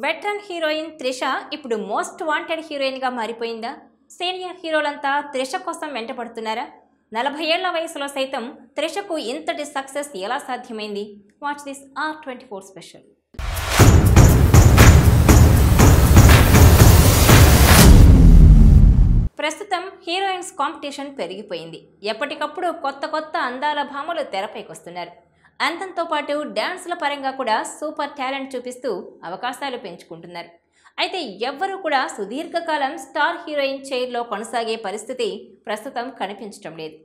Veteran heroine Trisha ఇప్పుడు most wanted హీరోయిన్గా మారిపోయిందా? Senior హీరోలంతా Trisha కోసం వెంటపడుతున్నారా? 40 ఏళ్ల వయసులో సైతం త్రిషకు ఇంతటి సక్సెస్ ఎలా సాధ్యమైంది? Watch this R24 special. ప్రస్తుతం హీరోయిన్స్ కాంపిటీషన్ పెరిగిపోయింది. ఎప్పటికప్పుడు కొత్త అందాల భామలు తెరపైకి వస్తున్నారు. అందంతో పాటు డ్యాన్స్ల పరంగా కూడా సూపర్ టాలెంట్ చూపిస్తూ అవకాశాలు పెంచుకుంటున్నారు. అయితే ఎవ్వరూ కూడా సుదీర్ఘకాలం స్టార్ హీరోయిన్ చైర్లో కొనసాగే పరిస్థితి ప్రస్తుతం కనిపించడం లేదు.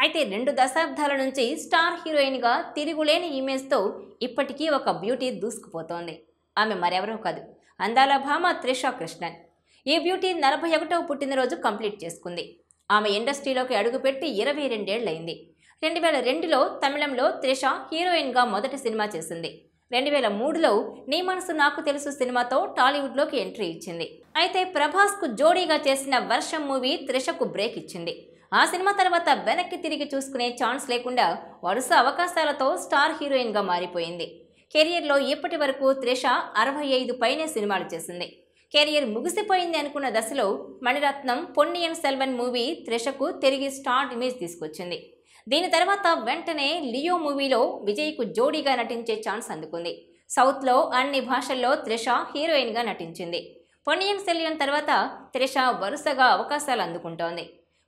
అయితే 2 దశాబ్దాల నుంచి స్టార్ హీరోయిన్గా తిరుగులేని ఇమేజ్తో ఇప్పటికీ ఒక బ్యూటీ దూసుకుపోతోంది. ఆమె మరెవరో కాదు, అందాల భామ త్రిష కృష్ణన్. ఈ బ్యూటీ 41వ పుట్టినరోజు కంప్లీట్ చేసుకుంది. ఆమె ఇండస్ట్రీలోకి అడుగుపెట్టి 22 ఏళ్లయింది. 2002లో తమిళంలో త్రిష హీరోయిన్గా మొదటి సినిమా చేసింది. 2003లో నీ మనసు నాకు తెలుసు సినిమాతో టాలీవుడ్లోకి ఎంట్రీ ఇచ్చింది. అయితే ప్రభాస్కు జోడీగా చేసిన వర్షం మూవీ త్రిషకు బ్రేక్ ఇచ్చింది. ఆ సినిమా తర్వాత వెనక్కి తిరిగి చూసుకునే ఛాన్స్ లేకుండా వరుస అవకాశాలతో స్టార్ హీరోయిన్గా మారిపోయింది. కెరియర్లో ఇప్పటి వరకు త్రిష 65 పైనే సినిమాలు చేసింది. కెరియర్ ముగిసిపోయింది అనుకున్న దశలో మణిరత్నం పొన్నియిన్ సెల్వన్ మూవీ త్రిషకు తిరిగి స్టార్ ఇమేజ్ తీసుకొచ్చింది. దీని తర్వాత వెంటనే లియో మూవీలో విజయ్కు జోడీగా నటించే ఛాన్స్ అందుకుంది. సౌత్లో అన్ని భాషల్లో త్రిష హీరోయిన్గా నటించింది. పొన్నియిన్ సెల్వన్ తర్వాత త్రిష వరుసగా అవకాశాలు అందుకుంటోంది.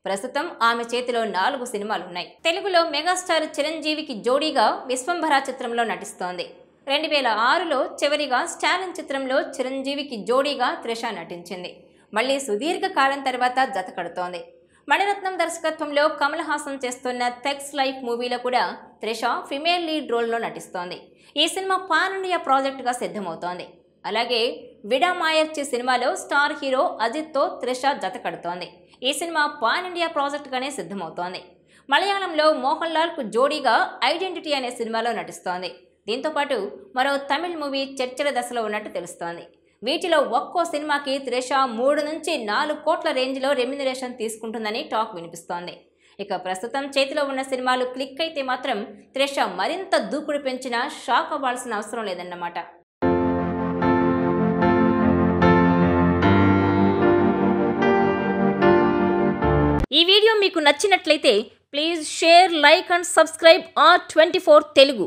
ప్రస్తుతం ఆమె చేతిలో 4 సినిమాలున్నాయి. తెలుగులో మెగాస్టార్ చిరంజీవికి జోడీగా విశ్వంభర చిత్రంలో నటిస్తోంది. 2006లో చివరిగా స్టాలిన్ చిత్రంలో చిరంజీవికి జోడీగా త్రిష నటించింది. మళ్లీ సుదీర్ఘ కాలం తర్వాత జత కడుతోంది. మణిరత్నం దర్శకత్వంలో కమల్ హాసన్ చేస్తున్న థగ్స్ లైఫ్ మూవీలో కూడా త్రిష ఫిమేల్ లీడ్ రోల్లో నటిస్తోంది. ఈ సినిమా పాన్ ఇండియా ప్రాజెక్టుగా సిద్ధమవుతోంది. అలాగే విడామాయర్చి సినిమాలో స్టార్ హీరో అజిత్తో త్రిష జత కడుతోంది. ఈ సినిమా పాన్ ఇండియా ప్రాజెక్టుగానే సిద్ధమవుతోంది. మలయాళంలో మోహన్ లాల్కు జోడీగా ఐడెంటిటీ అనే సినిమాలో నటిస్తోంది. దీంతోపాటు మరో తమిళ్ మూవీ చర్చల దశలో ఉన్నట్టు తెలుస్తోంది. వీటిలో ఒక్కో సినిమాకి త్రిష 3 నుంచి 4 కోట్ల రేంజ్లో రెమ్యునరేషన్ తీసుకుంటుందని టాక్ వినిపిస్తోంది. ఇక ప్రస్తుతం చేతిలో ఉన్న సినిమాలు క్లిక్ అయితే మాత్రం త్రిష మరింత దూకుడు పెంచినా షాక్ అవ్వాల్సిన అవసరం లేదన్నమాట. ఈ వీడియో మీకు నచ్చినట్లయితే please share, like and subscribe R24 Telugu.